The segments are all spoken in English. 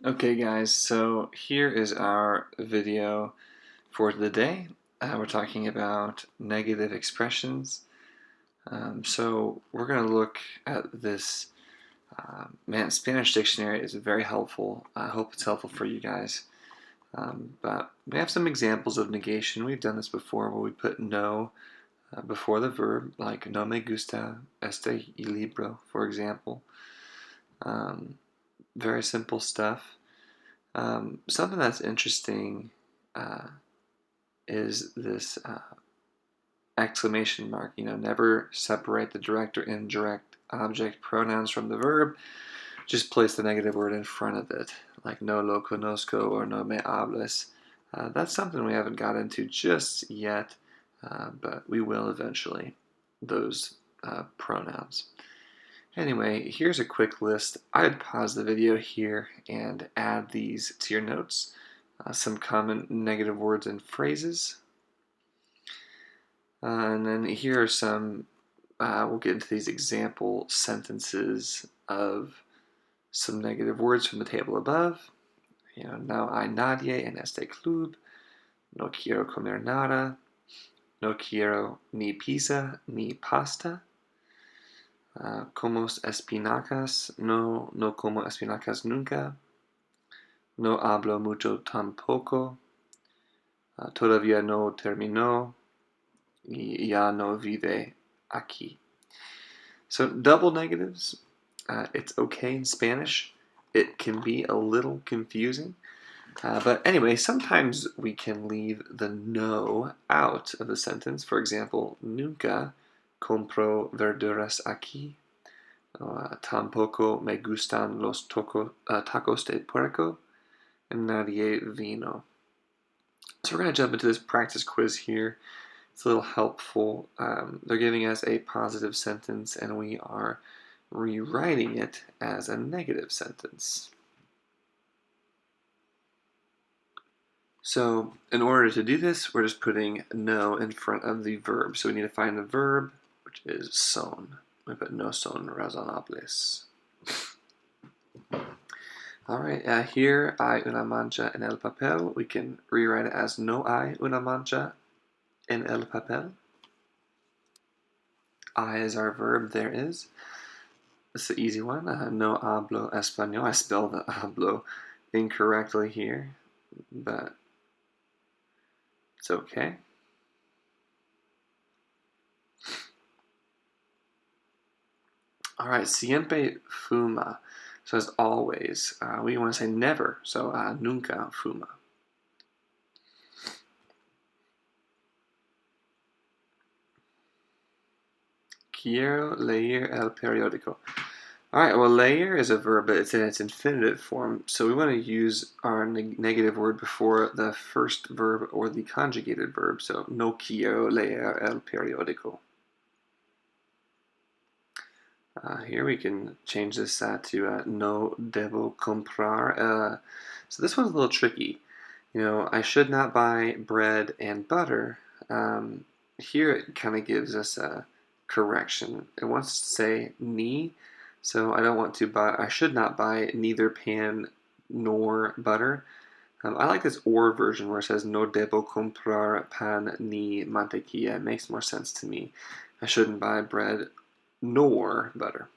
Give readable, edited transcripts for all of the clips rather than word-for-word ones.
Okay guys, so here is our video for the day. We're talking about negative expressions. So we're going to look at this. Spanish dictionary is very helpful. I hope it's helpful for you guys. But we have some examples of negation. We've done this before where we put no before the verb, like no me gusta este libro, for example. Very simple stuff. Something that's interesting is this exclamation mark. Never separate the direct or indirect object pronouns from the verb. Just place the negative word in front of it, like no lo conozco or no me hables. That's something we haven't got into just yet, but we will eventually, those pronouns. Anyway, here's a quick list. I'd pause the video here and add these to your notes. Some common negative words and phrases. And then here are some, we'll get into these example sentences of some negative words from the table above. No hay nadie en este club. No quiero comer nada. No quiero ni pizza ni pasta. Como espinacas, no como espinacas nunca. No hablo mucho tampoco. Todavía no terminó. Y ya no vive aquí. So double negatives, it's okay in Spanish. It can be a little confusing. But anyway, sometimes we can leave the no out of the sentence. For example, nunca compro verduras aquí. Tampoco me gustan los tacos de puerco. And nadie vino. So we're going to jump into this practice quiz here. It's a little helpful. They're giving us a positive sentence, and we are rewriting it as a negative sentence. So in order to do this, we're just putting no in front of the verb. So we need to find the verb, which is son. We put no son razonables. All right, here hay una mancha en el papel. We can rewrite it as no hay una mancha en el papel. I is our verb, there is. It's the easy one. No hablo español. I spelled the hablo incorrectly here, but it's okay. All right, siempre fuma. So as always, we want to say never. So nunca fuma. Quiero leer el periódico. All right, well, leer is a verb, but it's in its infinitive form. So we want to use our negative word before the first verb or the conjugated verb. So no quiero leer el periódico. Here we can change this to no debo comprar. So this one's a little tricky. I should not buy bread and butter. Here it kind of gives us a correction. It wants to say ni, so I don't want to buy. I should not buy neither pan nor butter. I like this or version where it says no debo comprar pan ni mantequilla. It makes more sense to me. I shouldn't buy bread nor butter.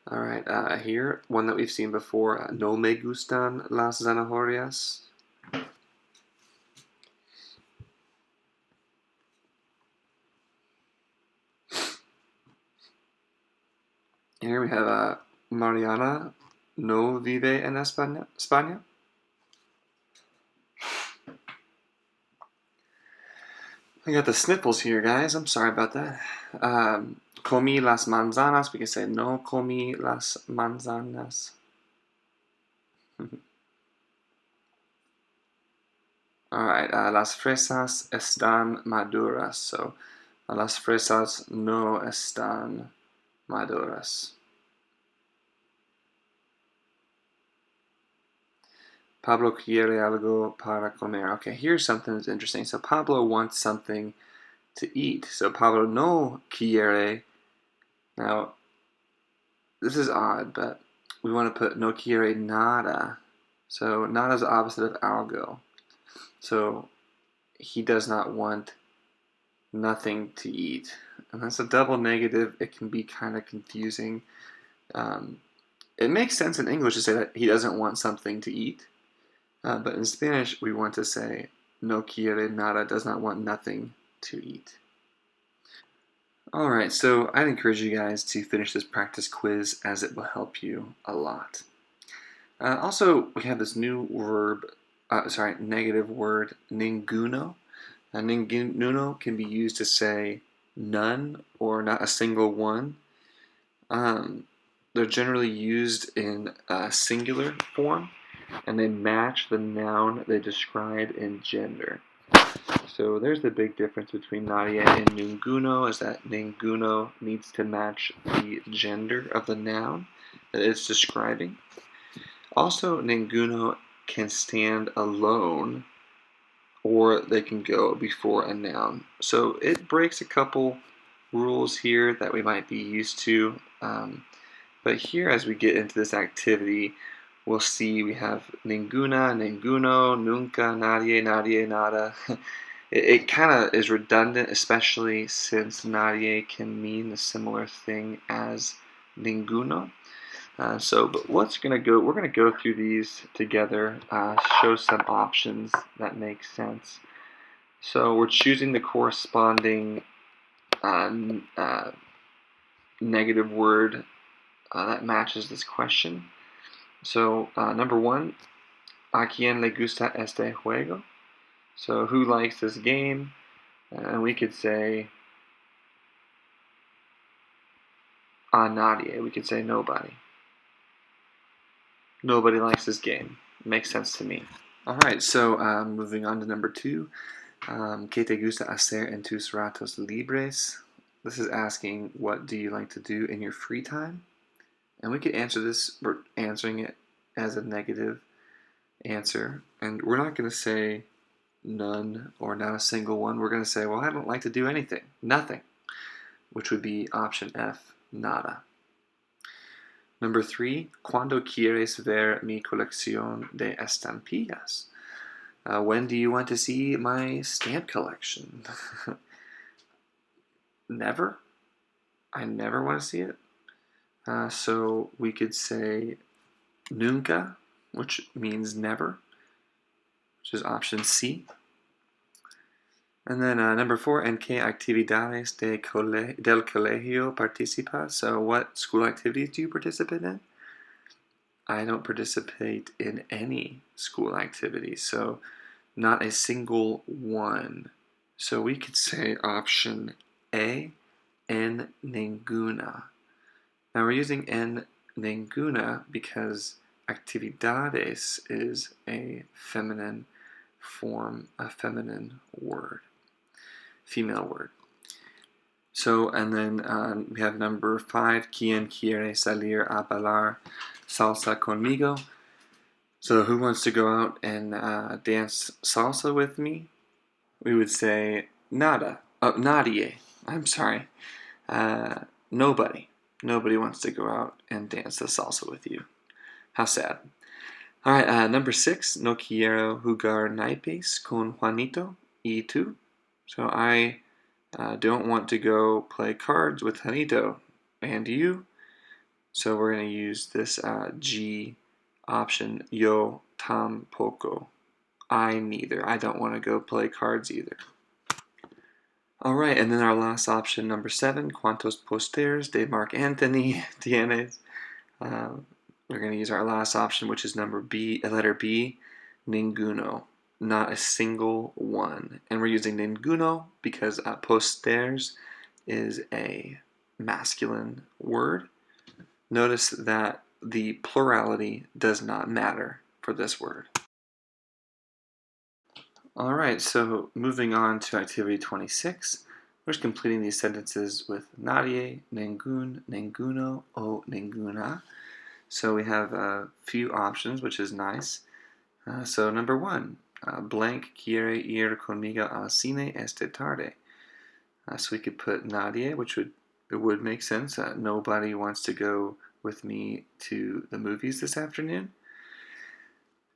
All right, here, one that we've seen before, no me gustan las zanahorias. Here we have Mariana no vive en España. I got the sniffles here, guys. I'm sorry about that. Comí las manzanas. We can say no comí las manzanas. All right, las fresas están maduras. So, las fresas no están maduras. Pablo quiere algo para comer. Okay, here's something that's interesting. So Pablo wants something to eat. So Pablo no quiere. Now, this is odd, but we want to put no quiere nada. So nada is the opposite of algo. So he does not want nothing to eat. And that's a double negative. It can be kind of confusing. It makes sense in English to say that he doesn't want something to eat. But in Spanish, we want to say no quiere nada, does not want nothing to eat. Alright, so I'd encourage you guys to finish this practice quiz as it will help you a lot. Also, we have this new negative word, ninguno. Ninguno can be used to say none or not a single one. They're generally used in singular form, and they match the noun they describe in gender. So there's the big difference between nadie and ninguno, is that ninguno needs to match the gender of the noun that it's describing. Also, ninguno can stand alone, or they can go before a noun. So it breaks a couple rules here that we might be used to. But here, as we get into this activity, we'll see we have ninguna, ninguno, nunca, nadie, nadie, nada. It kind of is redundant, especially since nadie can mean a similar thing as ninguno. But we're gonna go through these together, show some options that make sense. So we're choosing the corresponding negative word that matches this question. So number one, ¿a quién le gusta este juego? So who likes this game? And we could say a nadie. We could say nobody. Nobody likes this game. Makes sense to me. Alright, so moving on to number two. ¿Qué te gusta hacer en tus ratos libres? This is asking, what do you like to do in your free time? And we could answer this, we're answering it as a negative answer. And we're not going to say none or not a single one. We're going to say, well, I don't like to do anything. Nothing. Which would be option F, nada. Number three, ¿cuándo quieres ver mi colección de estampillas? When do you want to see my stamp collection? Never. I never want to see it. So we could say nunca, which means never, which is option C. And then number four, ¿en qué actividades del colegio participas? So what school activities do you participate in? I don't participate in any school activities, so not a single one. So we could say option A, en ninguna. Now we're using en ninguna because actividades is a feminine form, a feminine word, female word. So, and then we have number five, ¿quién quiere salir a bailar salsa conmigo? So who wants to go out and dance salsa with me? We would say nada. Nadie. I'm sorry. Nobody. Nobody wants to go out and dance the salsa with you. How sad. Alright, number six, no quiero jugar naipes con Juanito y tú. So I don't want to go play cards with Juanito. And you? So we're going to use this G option, yo tampoco. I neither. I don't want to go play cards either. Alright, and then our last option, number seven, ¿cuántos pósters de Mark Anthony tienes? We're going to use our last option, which is number B, letter B, ninguno. Not a single one. And we're using ninguno because pósters is a masculine word. Notice that the plurality does not matter for this word. Alright, so moving on to activity 26, we're just completing these sentences with nadie, ningún, ninguno, o ninguna. So we have a few options, which is nice. So number one, blank quiere ir conmigo al cine esta tarde. So we could put nadie, which would make sense. Nobody wants to go with me to the movies this afternoon.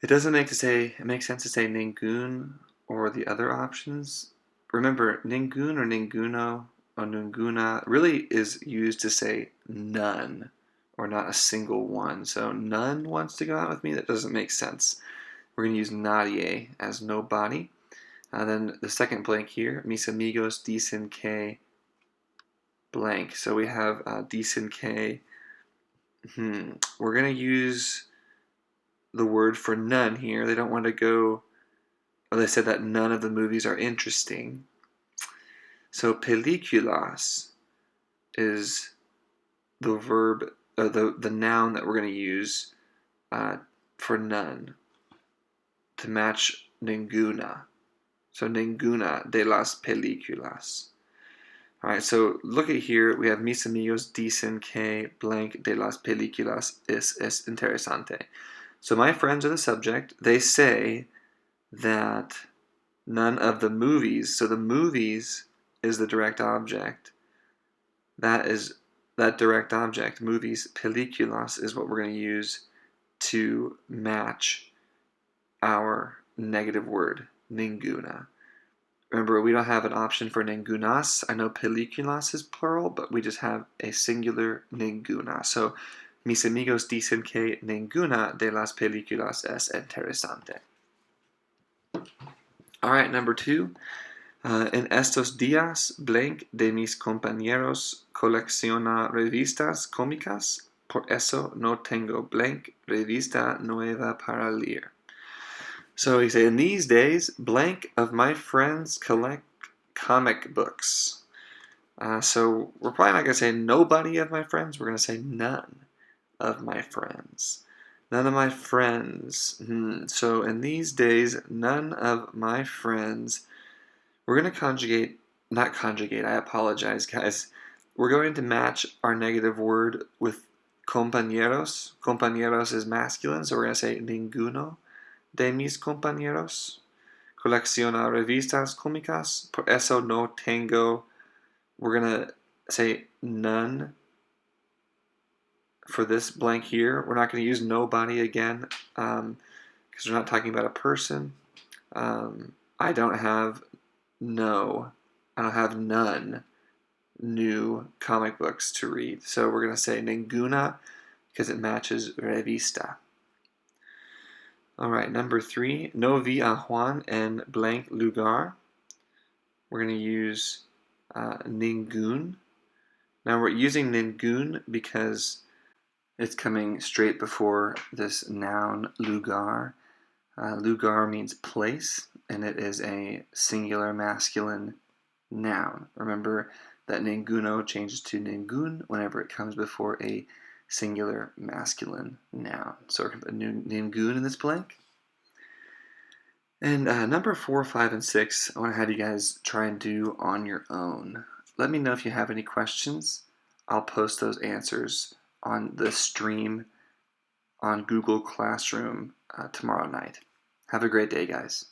It doesn't make sense to say ningun or the other options. Remember, ningun or ninguno or ninguna really is used to say none or not a single one. So none wants to go out with me. That doesn't make sense. We're going to use nadie as nobody. Then the second blank here, mis amigos dicen que blank. So we have dicen que. We're going to use the word for none here. They don't want to go, or they said that none of the movies are interesting. So películas is the verb, the noun that we're going to use for none to match ninguna. So ninguna de las películas. All right, so look at here. We have mis amigos dicen que blank de las películas es interesante. So my friends are the subject. They say that none of the movies, so the movies is the direct object. That direct object, movies, películas, is what we're going to use to match our negative word, ninguna. Remember, we don't have an option for ningunas. I know películas is plural, but we just have a singular ninguna. So, mis amigos dicen que ninguna de las películas es interesante. All right, number 2. En estos días, blank de mis compañeros colecciona revistas cómicas, por eso no tengo blank revista nueva para leer. So he said, in these days, blank of my friends collect comic books. So we're probably not going to say nobody of my friends. We're going to say none of my friends. None of my friends. So in these days, none of my friends. We're going to not conjugate, I apologize, guys. We're going to match our negative word with compañeros. Compañeros is masculine, so we're going to say ninguno de mis compañeros colecciona revistas cómicas, por eso no tengo. We're going to say none for this blank here. We're not going to use nobody again because we're not talking about a person. I don't have none new comic books to read. So we're going to say ninguna because it matches revista. All right, number 3. No vi a Juan en blank lugar. We're going to use ningun. Now we're using ningun because it's coming straight before this noun lugar. Lugar means place, and it is a singular masculine noun. Remember that ninguno changes to ningun whenever it comes before a singular masculine noun. So we're going to put ningun in this blank. And number 4, 5, and 6, I want to have you guys try and do on your own. Let me know if you have any questions. I'll post those answers on the stream on Google Classroom tomorrow night. Have a great day, guys.